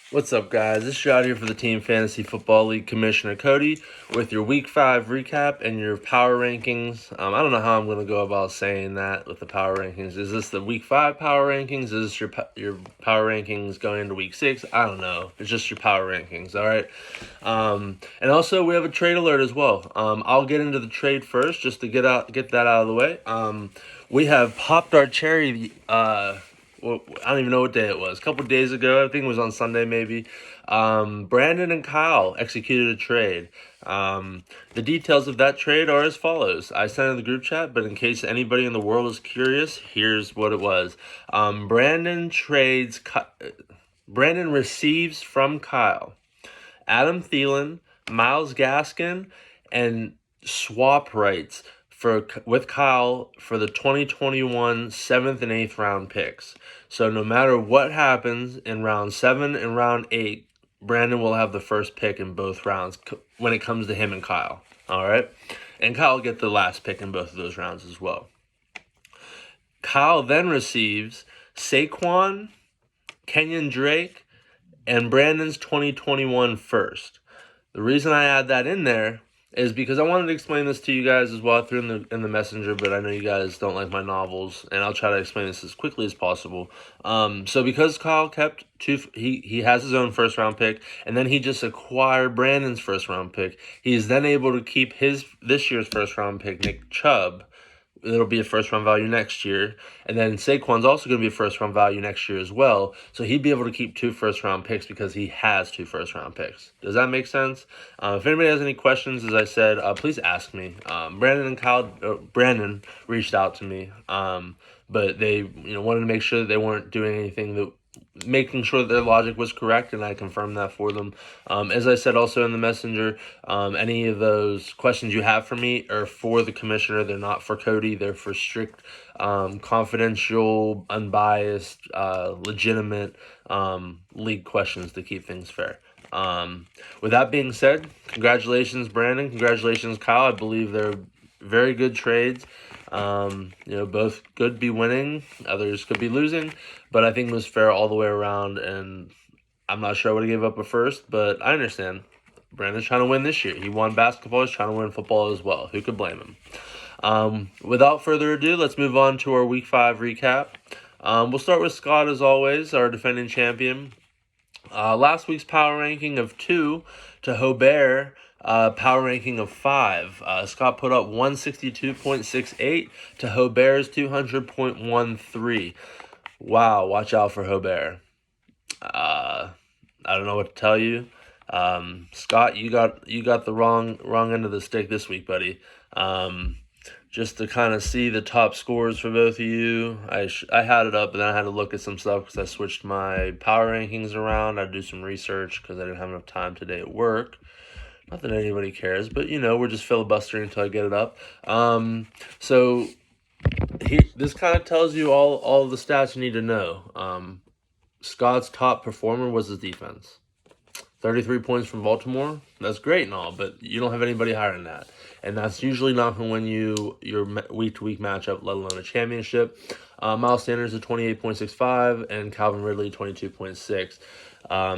What's up, guys? This is out here for the Team Fantasy Football League Commissioner Cody with your Week 5 recap and your power rankings. I don't know how I'm going to go about saying that with the power rankings. Is this the Week 5 power rankings? Is this your power rankings going into Week 6? I don't know. It's just your power rankings, all right? And also, we have a trade alert as well. I'll get into the trade first just to get that out of the way. We have popped our cherry well, I don't even know what day it was. A couple days ago, I think it was on Sunday maybe. Brandon and Kyle executed a trade. The details of that trade are as follows. I sent it in the group chat, but in case anybody in the world is curious, here's what it was. Brandon receives from Kyle Adam Thielen, Myles Gaskin, and swap rights with Kyle for the 2021 7th and 8th round picks. So no matter what happens in round 7 and round 8, Brandon will have the first pick in both rounds when it comes to him and Kyle. All right? And Kyle will get the last pick in both of those rounds as well. Kyle then receives Saquon, Kenyon Drake, and Brandon's 2021 first. The reason I add that in there is because I wanted to explain this to you guys as well through in the messenger, but I know you guys don't like my novels, and I'll try to explain this as quickly as possible. So because Kyle kept he has his own first round pick, and then he just acquired Brandon's first round pick. He's then able to keep this year's first round pick, Nick Chubb. It'll be a first round value next year. And then Saquon's also going to be a first round value next year as well. So he'd be able to keep 2 first round picks because he has 2 first round picks. Does that make sense? If anybody has any questions, as I said, please ask me. Brandon reached out to me, but they wanted to make sure that they weren't doing anything that making sure that their logic was correct, and I confirmed that for them. As I said also in the messenger, any of those questions you have for me are for the commissioner. They're not for Cody. They're for strict, confidential, unbiased, legitimate league questions to keep things fair. With that being said, congratulations, Brandon. Congratulations, Kyle. I believe they're very good trades. Both could be winning, others could be losing, but I think it was fair all the way around, and I'm not sure I would have gave up a first, but I understand. Brandon's trying to win this year. He won basketball, he's trying to win football as well. Who could blame him? Without further ado, let's move on to our Week 5 recap. We'll start with Scott, as always, our defending champion. Last week's power ranking of 2 to Hobert, power ranking of 5. Scott put up 162.68 to Hobert's 200.13. Wow, watch out for Hobert. I don't know what to tell you. Scott, you got the wrong end of the stick this week, buddy. Just to kind of see the top scores for both of you, I had it up, but then I had to look at some stuff because I switched my power rankings around. I had to do some research because I didn't have enough time today at work. Not that anybody cares, but we're just filibustering until I get it up. So this kind of tells you all the stats you need to know. Scott's top performer was his defense. 33 points from Baltimore, that's great and all, but you don't have anybody higher than that. And that's usually not going to win you your week-to-week matchup, let alone a championship. Miles Sanders at 28.65 and Calvin Ridley 22.6.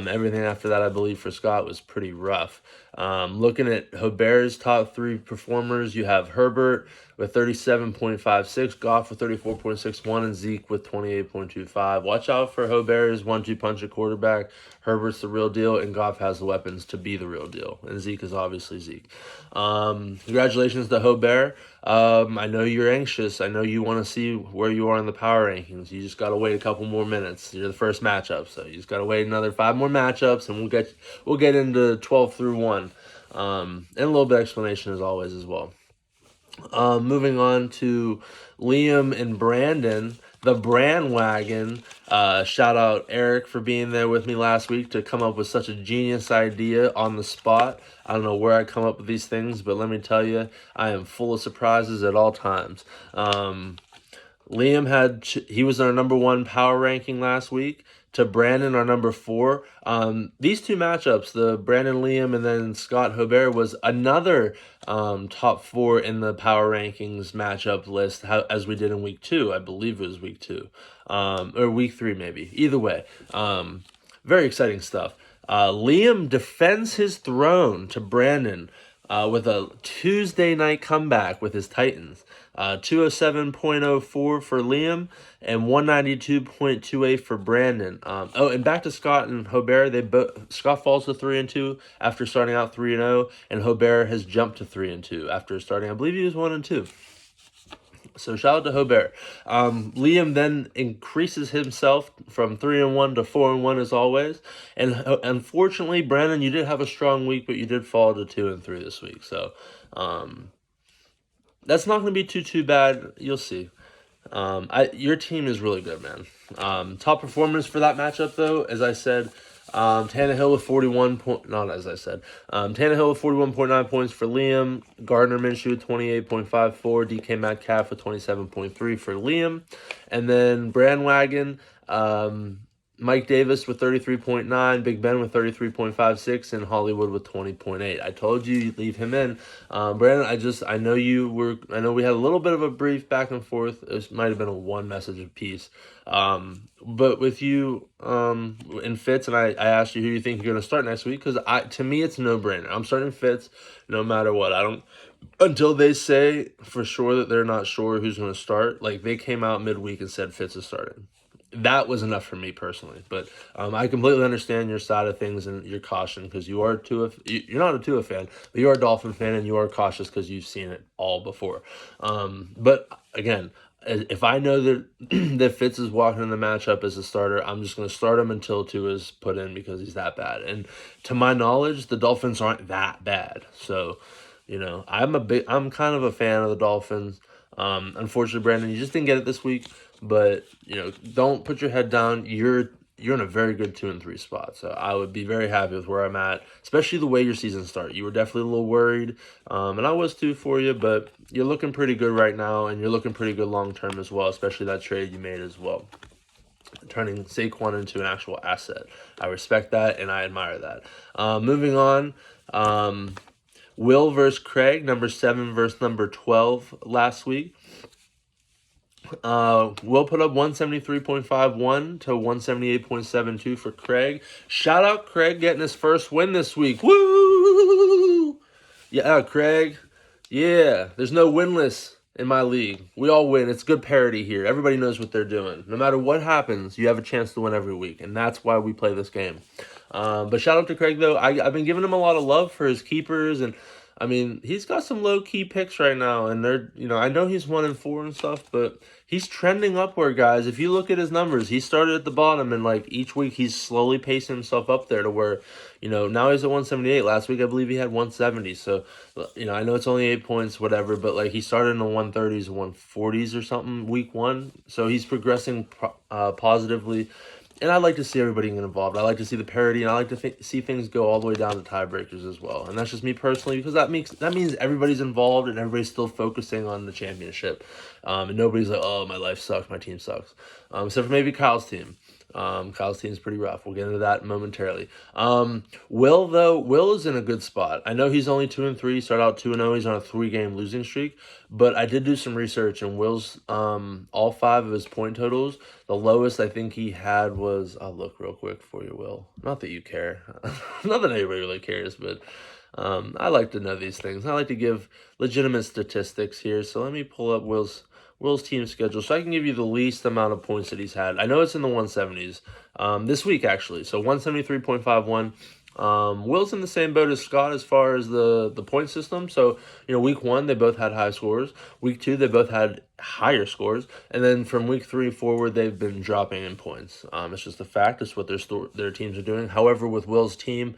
Everything after that, I believe, for Scott was pretty rough. Looking at Hobert's top 3 performers, you have Herbert with 37.56, Goff with 34.61, and Zeke with 28.25. Watch out for Hobert's 1-2 punch at quarterback. Herbert's the real deal, and Goff has the weapons to be the real deal. And Zeke is obviously Zeke. Congratulations to Hobert. I know you're anxious. I know you want to see where you are in the power rankings. You just got to wait a couple more minutes. You're the first matchup, so you just got to wait another 5 more matchups, and we'll get into 12 through 1. And a little bit of explanation as always as well. Moving on to Liam and Brandon, the Brand Wagon. Shout out Eric for being there with me last week to come up with such a genius idea on the spot. I don't know where I come up with these things, but let me tell you, I am full of surprises at all times. Liam he was our number 1 power ranking last week to Brandon, our number 4. These 2 matchups, the Brandon Liam and then Scott Hobert, was another top 4 in the power rankings matchup list, as we did in week 2. I believe it was week 2, or week 3 maybe. Either way, very exciting stuff. Liam defends his throne to Brandon with a Tuesday night comeback with his Titans. 207.04 for Liam and 192.28 for Brandon. And back to Scott and Hobert. Scott falls to 3-2 after starting out 3-0, and Hobert has jumped to 3-2 after starting. I believe he was 1-2. So shout out to Hobert. Liam then increases himself from 3-1 to 4-1 as always. And unfortunately, Brandon, you did have a strong week, but you did fall to 2-3 this week. So that's not going to be too bad. You'll see. Your team is really good, man. Top performers for that matchup, though, as I said, Tannehill with 41.9 points for Liam. Gardner Minshew 28.54. DK Metcalf with 27.3 for Liam. And then Brandwagon, Mike Davis with 33.9, Big Ben with 33.56, and Hollywood with 20.8. I told you you'd leave him in. Brandon, I know we had a little bit of a brief back and forth. It might have been a one message apiece. But with you in Fitz, and I asked you who you think you're going to start next week, because to me it's a no-brainer. I'm starting Fitz no matter what. Until they say for sure that they're not sure who's going to start. Like, they came out midweek and said Fitz is starting. That was enough for me personally, but I completely understand your side of things and your caution, because you're not a Tua fan, but you are a Dolphin fan, and you are cautious because you've seen it all before. But again, if I know that that Fitz is walking in the matchup as a starter, I'm just going to start him until Tua's put in, because he's that bad. And to my knowledge, the Dolphins aren't that bad. So, I'm kind of a fan of the Dolphins. Unfortunately, Brandon, you just didn't get it this week. But, don't put your head down. You're in a very good 2-3 spot. So I would be very happy with where I'm at, especially the way your season started. You were definitely a little worried, and I was too for you, but you're looking pretty good right now, and you're looking pretty good long-term as well, especially that trade you made as well, turning Saquon into an actual asset. I respect that, and I admire that. Moving on, Will versus Craig, number 7 versus number 12 last week. Will put up 173.51 to 178.72 for Craig. Shout out Craig getting his first win this week. Woo! Yeah, Craig. Yeah, there's no winless in my league. We all win. It's good parity here. Everybody knows what they're doing. No matter what happens, you have a chance to win every week, and that's why we play this game. But shout out to Craig, though. I've been giving him a lot of love for his keepers, and he's got some low-key picks right now, and they're, I know he's 1-4 and stuff, but he's trending upward, guys. If you look at his numbers, he started at the bottom, and each week he's slowly pacing himself up there to where, now he's at 178. Last week I believe he had 170. So, I know it's only 8 points, whatever, but he started in the 130s, 140s or something week 1. So he's progressing positively. And I like to see everybody get involved. I like to see the parity, and I like to see things go all the way down to tiebreakers as well. And that's just me personally, because that means everybody's involved and everybody's still focusing on the championship. And nobody's like, oh, my life sucks, my team sucks. Except for maybe Kyle's team. Kyle's team's pretty rough. We'll get into that momentarily. Will is in a good spot. I know he's only 2-3, started out 2-0. He's on a 3-game losing streak, but I did do some research, and Will's all 5 of his point totals, the lowest I think he had was, I'll look real quick for you, Will. Not that you care. Not that anybody really cares, but I like to know these things. I like to give legitimate statistics here. So let me pull up Will's team schedule, so I can give you the least amount of points that he's had. I know it's in the 170s this week, actually. So 173.51. Will's in the same boat as Scott as far as the point system. So, week 1, they both had high scores. Week 2, they both had higher scores. And then from week 3 forward, they've been dropping in points. It's just a fact. It's what their teams are doing. However, with Will's team,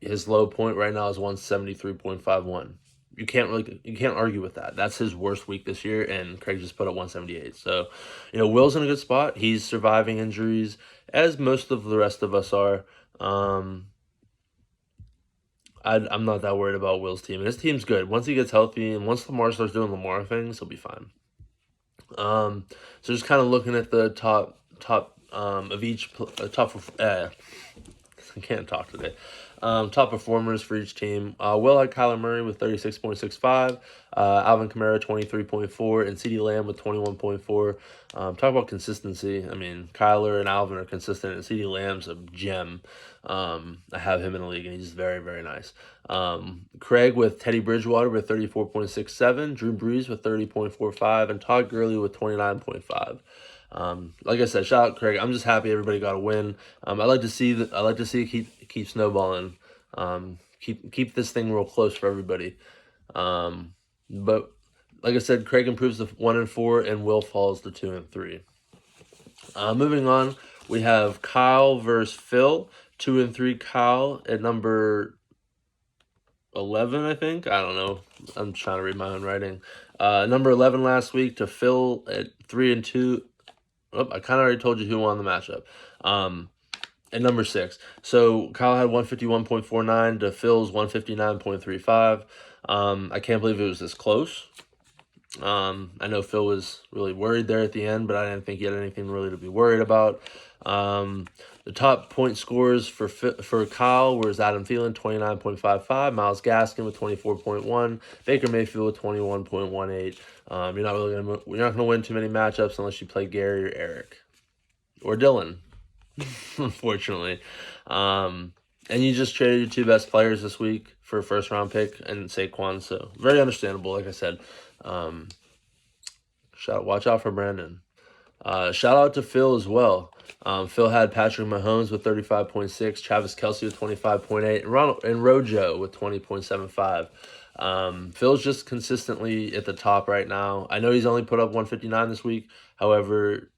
his low point right now is 173.51. You can't argue with that. That's his worst week this year, and Craig just put up 178. So, Will's in a good spot. He's surviving injuries, as most of the rest of us are. I'm not that worried about Will's team. His team's good. Once he gets healthy, and once Lamar starts doing Lamar things, he'll be fine. So just kind of looking at the top of each top. I can't talk today. Top performers for each team. Will had Kyler Murray with 36.65, Alvin Kamara 23.4, and CeeDee Lamb with 21.4. Talk about consistency. I mean, Kyler and Alvin are consistent, and CeeDee Lamb's a gem. I have him in the league, and he's very, very nice. Craig with Teddy Bridgewater with 34.67, Drew Brees with 30.45, and Todd Gurley with 29.5. Like I said, shout out Craig. I'm just happy everybody got a win. I like to see it keep snowballing. Keep this thing real close for everybody. But like I said, Craig improves to 1-4, and Will falls to 2-3. Moving on, we have Kyle versus Phil. 2-3 Kyle at number 11, I think. I don't know. I'm trying to read my own writing. Number 11 last week to Phil at 3-2. Oh, I kind of already told you who won the matchup. At number 6. So Kyle had 151.49 to Phil's 159.35. I can't believe it was this close. I know Phil was really worried there at the end, but I didn't think he had anything really to be worried about. The top point scorers for Kyle was Adam Thielen, 29.55, Myles Gaskin with 24.1, Baker Mayfield with 21.18. You're not gonna win too many matchups unless you play Gary or Eric or Dylan, unfortunately. And you just traded your 2 best players this week for a first round pick and Saquon, so very understandable. Like I said, watch out for Brandon. Shout out to Phil as well. Phil had Patrick Mahomes with 35.6, Travis Kelce with 25.8, and Rojo with 20.75. Phil's just consistently at the top right now. I know he's only put up 159 this week. However,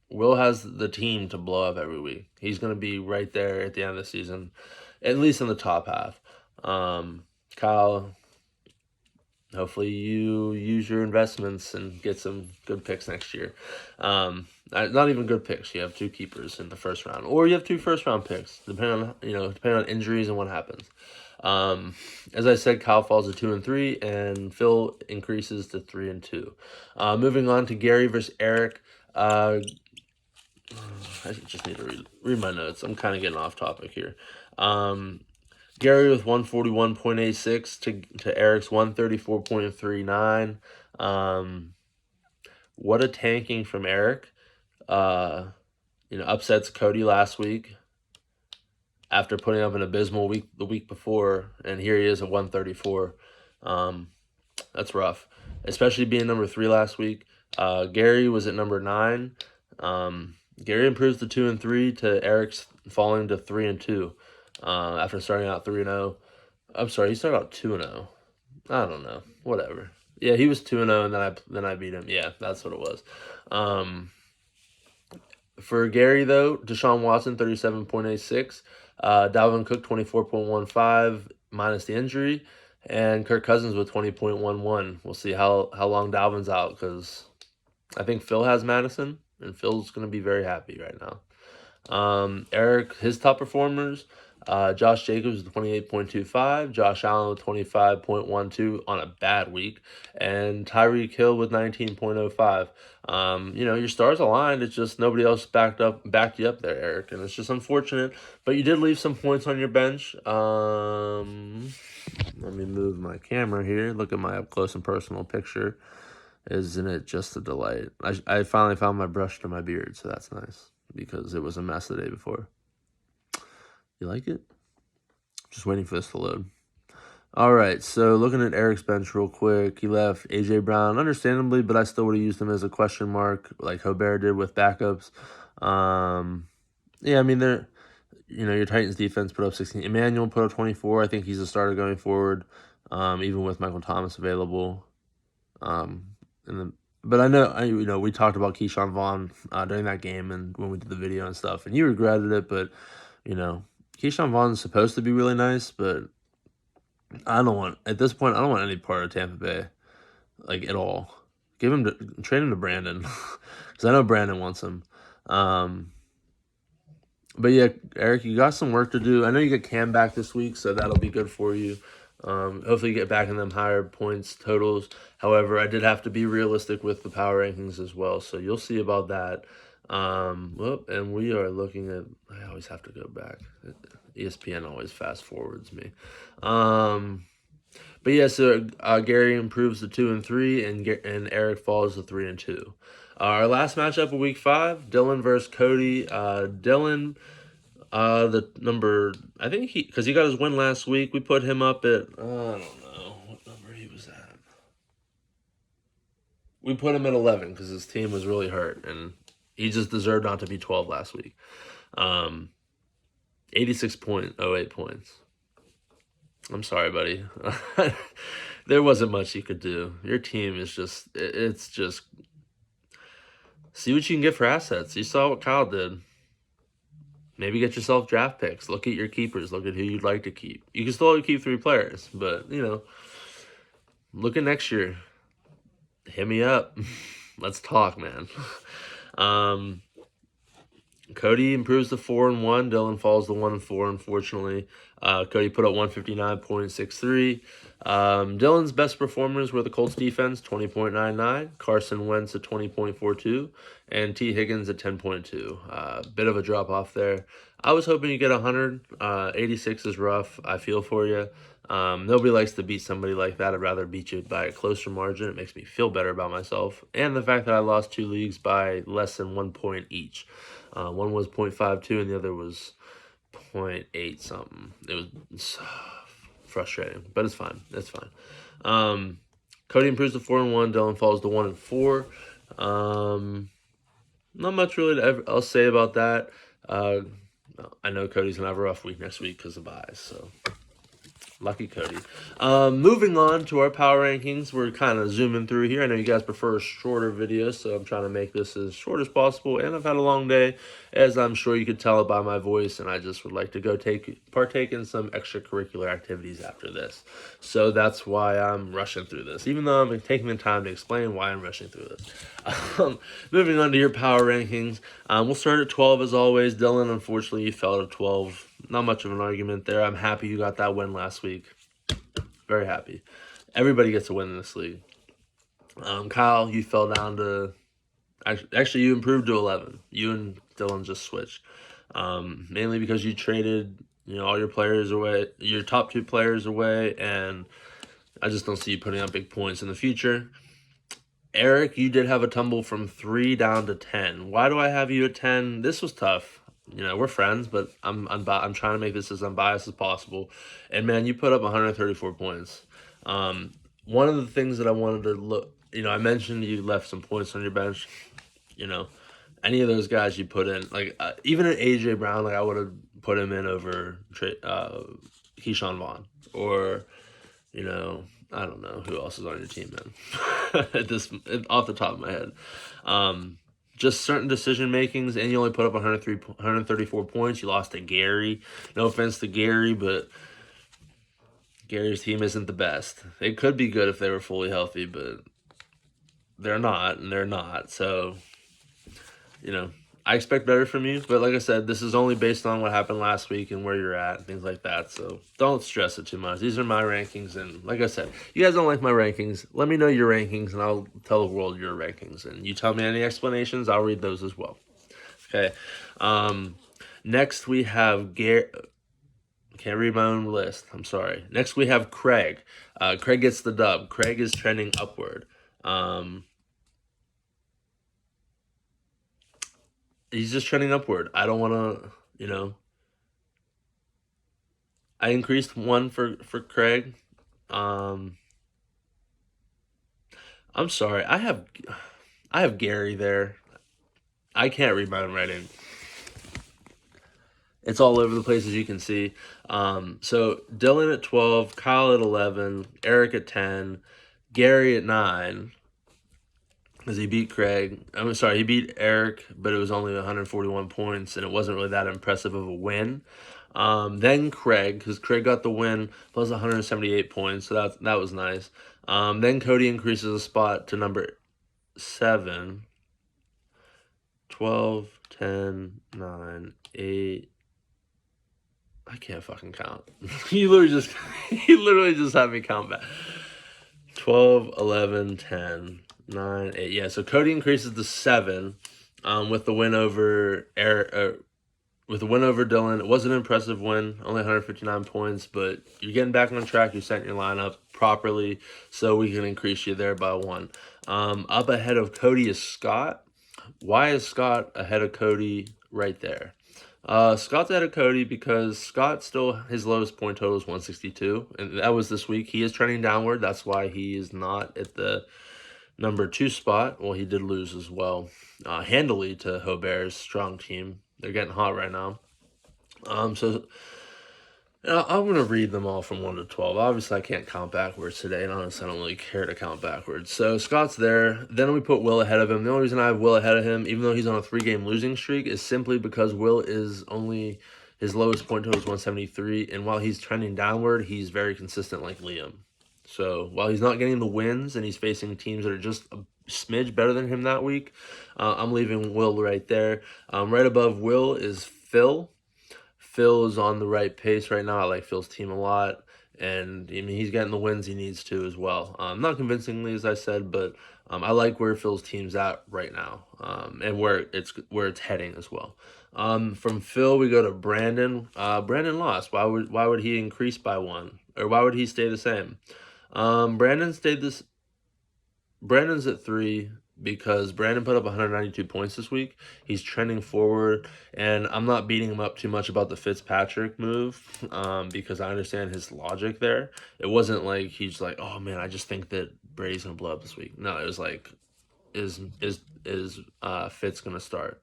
Will has the team to blow up every week. He's going to be right there at the end of the season, at least in the top half. Kyle, hopefully you use your investments and get some good picks next year. Not even good picks. You have 2 keepers in the first round, or you have 2 first-round picks, depending on injuries and what happens. As I said, Kyle falls to 2-3, and Phil increases to 3-2. Moving on to Gary versus Eric. I just need to read my notes. I'm kind of getting off topic here. Gary with 141.86 to Eric's 134.39. What a tanking from Eric. Upsets Cody last week after putting up an abysmal week the week before, and here he is at 134. That's rough, especially being number 3 last week. Gary was at number 9. Gary improves to 2-3 to Eric's falling to 3-2. After starting out 3-0. I'm sorry, he started out 2-0. I don't know. Whatever. Yeah, he was 2-0, and then I beat him. Yeah, that's what it was. For Gary, though, Deshaun Watson, 37.86. Dalvin Cook, 24.15, minus the injury. And Kirk Cousins with 20.11. We'll see how long Dalvin's out, because I think Phil has Madison, and Phil's going to be very happy right now. Eric, his top performers, Josh Jacobs with 28.25, Josh Allen with 25.12 on a bad week, and Tyreek Hill with 19.05. Your stars aligned. It's just nobody else backed you up there, Eric, and it's just unfortunate. But you did leave some points on your bench. Let me move my camera here. Look at my up close and personal picture. Isn't it just a delight? I finally found my brush to my beard, so that's nice, because it was a mess the day before. You like it? Just waiting for this to load. All right, so looking at Eric's bench real quick, he left A.J. Brown, understandably, but I still would have used him as a question mark, like Hobert did with backups. Your Titans defense put up 16. Emmanuel put up 24. I think he's a starter going forward, even with Michael Thomas available. But I know, we talked about Keyshawn Vaughn during that game and when we did the video and stuff, and you regretted it, but, Keyshawn Vaughn's supposed to be really nice, but at this point, I don't want any part of Tampa Bay, like, at all. Trade him to Brandon, because I know Brandon wants him. But yeah, Eric, you got some work to do. I know you get Cam back this week, so that'll be good for you. Hopefully you get back in them higher points totals. However, I did have to be realistic with the power rankings as well, so you'll see about that. Whoop, and we are looking at. I always have to go back. ESPN always fast forwards me. But yeah, so Gary improves to 2-3, and Eric falls to 3-2. Our last matchup of week 5, Dylan versus Cody. Dylan, the number, I think because he got his win last week, we put him up at, I don't know what number he was at. We put him at 11 because his team was really hurt, and he just deserved not to be 12 last week. 86.08 points. I'm sorry, buddy. There wasn't much you could do. Your team is it's just see what you can get for assets. You saw what Kyle did. Maybe get yourself draft picks. Look at your keepers. Look at who you'd like to keep. You can still keep 3 players, but, look at next year. Hit me up. Let's talk, man. Cody improves to 4-1. Dylan falls to 1-4, unfortunately. Cody put up 159.63. Dylan's best performers were the Colts defense, 20.99. Carson Wentz at 20.42. And T. Higgins at 10.2. Bit of a drop off there. I was hoping you get 100. 86 is rough. I feel for you. Nobody likes to beat somebody like that. I'd rather beat you by a closer margin. It makes me feel better about myself. And the fact that I lost 2 leagues by less than 1 point each. One was 0.52 and the other was 0.8 something. It was frustrating, but it's fine. It's fine. Cody improves to 4-1. Dylan falls to 1-4. Not much really I'll say about that. I know Cody's gonna have a rough week next week because of buys, so lucky Cody. Moving on to our power rankings. We're kind of zooming through here. I know you guys prefer a shorter video, so I'm trying to make this as short as possible. And I've had a long day, as I'm sure you could tell by my voice, and I just would like to go partake in some extracurricular activities after this. So that's why I'm rushing through this, even though I'm taking the time to explain why I'm rushing through this. Moving on to your power rankings. We'll start at 12 as always. Dylan, unfortunately, you fell to 12. Not much of an argument there. I'm happy you got that win last week. Very happy. Everybody gets a win in this league. Kyle, you fell down to... Actually, you improved to 11. You and Dylan just switched. Mainly because you traded all your players away, your top 2 players away, and I just don't see you putting up big points in the future. Eric, you did have a tumble from 3 down to 10. Why do I have you at 10? This was tough. We're friends, but I'm trying to make this as unbiased as possible. And man, you put up 134 points. One of the things that I wanted to look, I mentioned you left some points on your bench. Any of those guys you put in, like even an AJ Brown, like I would have put him in over Keyshawn Vaughn, or I don't know who else is on your team, man. Off the top of my head. Just certain decision makings, and you only put up 134 points. You lost to Gary. No offense to Gary, but Gary's team isn't the best. They could be good if they were fully healthy, but they're not, and they're not. So, I expect better from you. But like I said, this is only based on what happened last week and where you're at and things like that. So don't stress it too much. These are my rankings. And like I said, you guys don't like my rankings, let me know your rankings and I'll tell the world your rankings. And you tell me any explanations, I'll read those as well. Okay. Next we have Can't read my own list. I'm sorry. Next we have Craig. Craig gets the dub. Craig is trending upward. He's just trending upward. I don't want to, I increased 1 for Craig. I'm sorry. I have Gary there. I can't read my own writing. It's all over the place, as you can see. So Dylan at 12, Kyle at 11, Eric at 10, Gary at 9. Because he beat Craig. I'm sorry, he beat Eric, but it was only 141 points, and it wasn't really that impressive of a win. Then Craig, because Craig got the win, plus 178 points, so that was nice. Then Cody increases a spot to number 7. 12, 10, 9, 8. I can't fucking count. He literally just had me count back. 12, 11, 10. 9, 8. Yeah, so Cody increases to 7. with the win over with the win over Dylan. It was an impressive win, only 159 points, but you're getting back on track. You're setting your lineup properly, so we can increase you there by 1. Up ahead of Cody is Scott. Why is Scott ahead of Cody right there? Scott's ahead of Cody because Scott still, his lowest point total is 162, and that was this week. He is trending downward. That's why he is not at the number 2 spot. Well, he did lose as well, handily to Hobert's strong team. They're getting hot right now. So I'm going to read them all from 1 to 12. Obviously, I can't count backwards today, and honestly, I don't really care to count backwards. So Scott's there. Then we put Will ahead of him. The only reason I have Will ahead of him, even though he's on a 3-game losing streak, is simply because Will is only, his lowest point total is 173, and while he's trending downward, he's very consistent like Liam. So while he's not getting the wins and he's facing teams that are just a smidge better than him that week, I'm leaving Will right there. Right above Will is Phil. Phil is on the right pace right now. I like Phil's team a lot, and I mean he's getting the wins he needs to as well. Not convincingly, as I said, but I like where Phil's team's at right now, and where it's heading as well. From Phil, we go to Brandon. Brandon lost. Why would he increase by 1, or why would he stay the same? Brandon's at 3 because Brandon put up 192 points this week. He's trending forward, and I'm not beating him up too much about the Fitzpatrick move, because I understand his logic there. It wasn't like he's like, oh man, I just think that Brady's gonna blow up this week. No, it was like, is Fitz gonna start?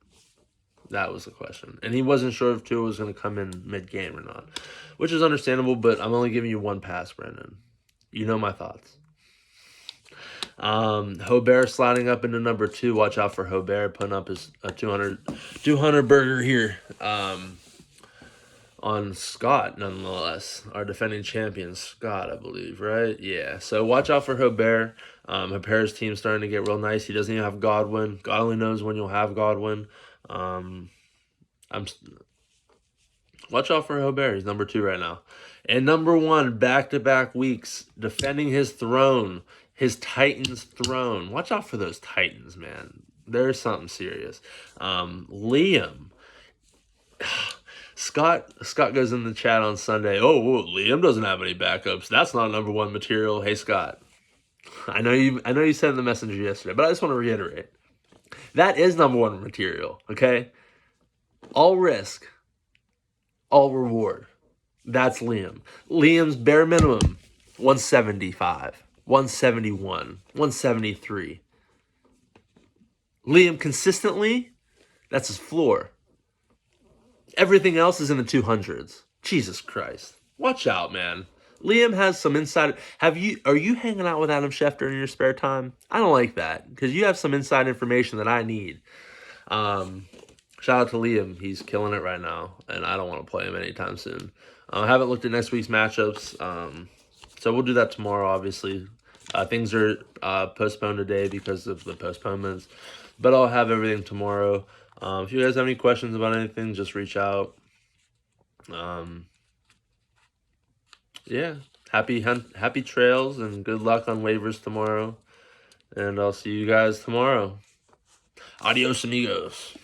That was the question. And he wasn't sure if Tua was gonna come in mid-game or not, which is understandable, but I'm only giving you 1 pass, Brandon. You know my thoughts. Hobert sliding up into number 2. Watch out for Hobert putting up his 200 burger here. On Scott, nonetheless, our defending champion, Scott, I believe, right? Yeah. So watch out for Hobert. Hobert's team's starting to get real nice. He doesn't even have Godwin. God only knows when you'll have Godwin. Watch out for Hobert. He's number 2 right now. And number 1, back-to-back weeks, defending his throne, his Titans throne. Watch out for those Titans, man. There's something serious. Liam. Scott goes in the chat on Sunday. Oh, whoa, Liam doesn't have any backups. That's not number 1 material. Hey, Scott. I know you sent the messenger yesterday, but I just want to reiterate. That is number 1 material, okay? All risk, all reward. That's Liam. Liam's bare minimum, 175, 171, 173. Liam consistently, that's his floor. Everything else is in the 200s. Jesus Christ. Watch out, man. Liam has some inside. Are you hanging out with Adam Schefter in your spare time? I don't like that, because you have some inside information that I need. Shout out to Liam. He's killing it right now, and I don't want to play him anytime soon. I haven't looked at next week's matchups, so we'll do that tomorrow, obviously. Things are postponed today because of the postponements, but I'll have everything tomorrow. If you guys have any questions about anything, just reach out. Yeah, happy trails, and good luck on waivers tomorrow. And I'll see you guys tomorrow. Adios, amigos.